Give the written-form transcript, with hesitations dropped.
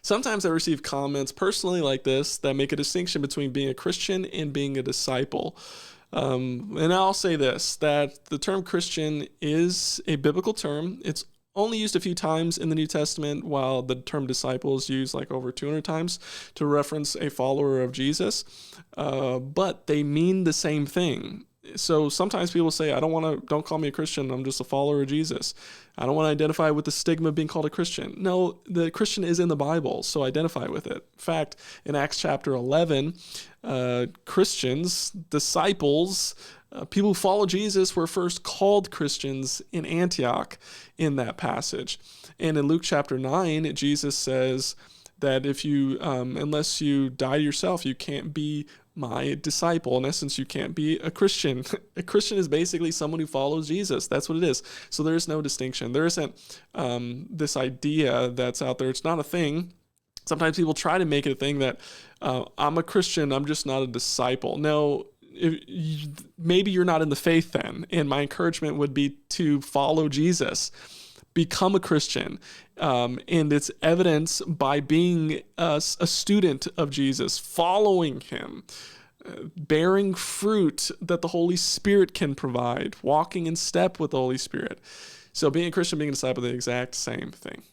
Sometimes I receive comments personally like this that make a distinction between being a Christian and being a disciple. And I'll say this, that the term Christian is a biblical term. It's only used a few times in the New Testament, while the term disciple is used like over 200 times to reference a follower of Jesus. But they mean the same thing. So sometimes people say, don't call me a Christian. I'm just a follower of Jesus. I don't want to identify with the stigma of being called a Christian. No, the Christian is in the Bible, so identify with it. In fact, in Acts chapter 11, Christians, disciples, people who follow Jesus were first called Christians in Antioch in that passage. And in Luke chapter 9, Jesus says that if you, unless you die to yourself, you can't be my disciple. In essence, you can't be a Christian. A Christian is basically someone who follows Jesus. That's what it is. So there is no distinction. There isn't this idea that's out there. It's not a thing. Sometimes people try to make it a thing that I'm a Christian, I'm just not a disciple. No, maybe you're not in the faith then. And my encouragement would be to follow Jesus. Become a Christian. And it's evidence by being a student of Jesus, following him, bearing fruit that the Holy Spirit can provide, walking in step with the Holy Spirit. So being a Christian, being a disciple, are the exact same thing.